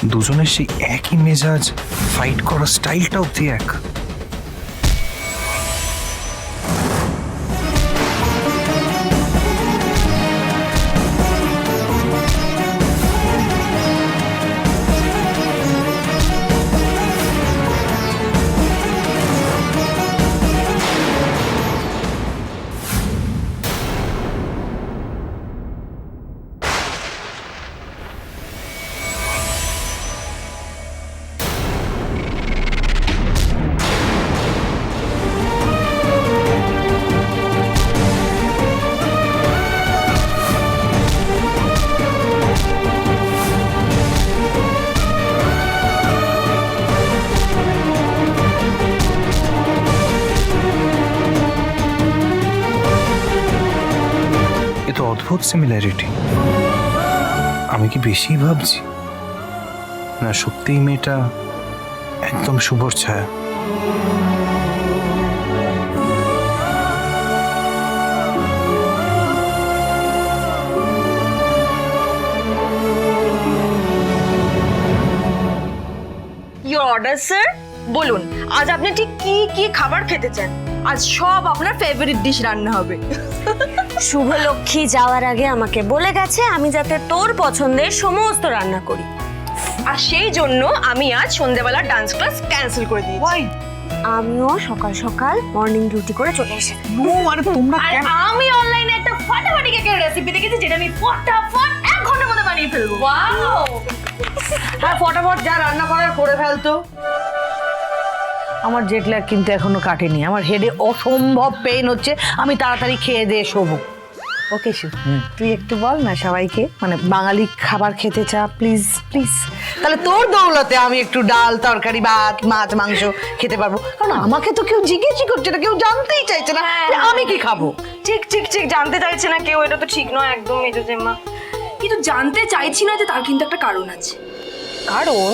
দুজনের সেই একই মেজাজ, ফাইট করার স্টাইলটা অব্দি এক। এ তো অদ্ভুত সিমিলারিটি। আমি কি বেশি ভাবছি, না সত্যিই মেয়েটা একদম শুভর ছায়া? Your order sir. বলুন আজ আপনি ঠিক কি কি খাবার খেতে চান? আজ সব আপনার ফেভারিট ডিশ রান্না হবে। শুভলক্ষ্মী যাওয়ার আগে আমাকে বলে গেছে আমি যাতে তোর পছন্দের সমস্ত রান্না করি, আর সেই জন্য আমি আজ সন্ধ্যাবেলা ডান্স ক্লাস ক্যান্সেল করে দিয়েছি। আমিও সকাল সকাল মর্নিং ডিউটি করে চলে এসেছি। আর আমি অনলাইনে একটা ফাটাফাটি কেকের রেসিপি দেখেছি যেটা আমি ফটাফট 1 ঘন্টার মধ্যে বানিয়ে ফেলবো। ওয়াও! হ্যাঁ, ফটাফট যা রান্না করার করে ফেলতো। আমার জেট ল্যাগ কিন্তু এখনো কাটেনি, আমার হেডে অসম্ভব পেইন হচ্ছে, আমি তাড়াতাড়ি খেয়ে দিয়ে শোবো। ওকে শু, তুই একটু বল না সবাইকে, মানে বাঙালি খাবার খেতে চা প্লিজ প্লিজ। তাহলে তোর দৌলতে আমি একটু ডাল তরকারি ভাত মাছ মাংস খেতে পারবো, কারণ আমাকে তো কেউ জিজ্ঞেসই করছে না, কেউ জানতেই চাইছে না যে আমি কি খাবো। ঠিক ঠিক ঠিক, জানতে চাইছে না কেউ, এটা তো ঠিক নয় একদম মেজোজেম্মা। কিন্তু জানতে চাইছি না যে তার কিন্তু একটা কারণ আছে। কারণ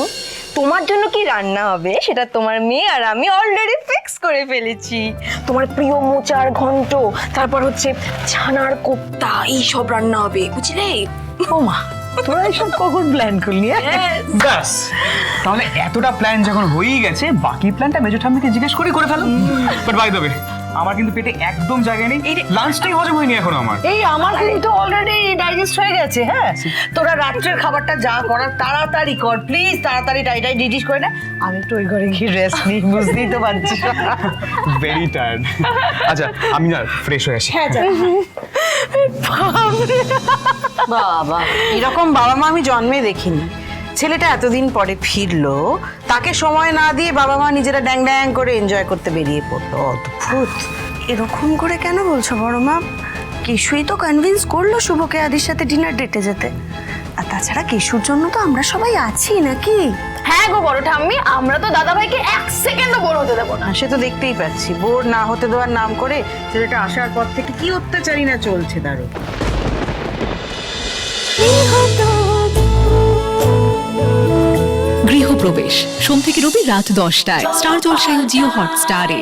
তোমার জন্য কি রান্না হবে সেটা তোমার মেয়ে আর আমি অলরেডি ফিক্স করে ফেলেছি। তোমার প্রিয় মোচার ঘন্ট, তারপর হচ্ছে ছানার কোপ্তা, এই সব রান্না হবে, বুঝলে? ও মা, তোরা এসব কখন প্ল্যান করলি? ব্যাস, তাহলে এতটা প্ল্যান যখন হয়েই গেছে, বাকি প্ল্যানটা মেজো ঠাম্মিকে জিজ্ঞেস করে ফেলো। বাট বাই দ্য ওয়ে, আমার কিন্তু পেটে একদম জায়গা নেই, লাঞ্চটাই হজম হয়নি এখনো আমার। এই আমার কিন্তু অলরেডি ডাইজেস্ট হয়ে গেছে। হ্যাঁ, তোরা রাত্রের খাবারটা যা করার তাড়াতাড়ি কর প্লিজ, তাড়াতাড়ি টাইটাই ডিডিশ করে না, আমি একটু ওই ঘরে গিয়ে রেস্ট নিই, বুঝতেই তো পারছিস। Very tired. আচ্ছা আমি না ফ্রেশ হয়ে আসি। হ্যাঁ, বাবা, এরকম বাবা মা আমি জন্মে দেখিনি। ছেলেটা এতদিন পরে ফিরলো, তাকে সময় না দিয়ে বাবা মা নিজেরা ড্যাং ড্যাং করে এনজয় করতে বেরিয়ে পড়লো। অদ্ভুত। এরকম করে কেন বলছো বড় মা? কেশুই তো কনভিন্স করলো শুভকে আদির সাথে ডিনার ডেটে যেতে। আর তাছাড়া কেশুর জন্য তো আমরা সবাই আছি নাকি? হ্যাঁ গো বড় ঠাম্মি, আমরা তো দাদা ভাইকে 1 সেকেন্ডও বোর হতে দেবো না। সে তো দেখতেই পাচ্ছি, বোর না হতে দেওয়ার নাম করে ছেলেটা আসার পর থেকে কি অত্যাচারী না চলছে তার উপর। গৃহপ্রবেশ সোম থেকে রবি রাত 10টায় স্টার জলসায় ও জিও হটস্টারে।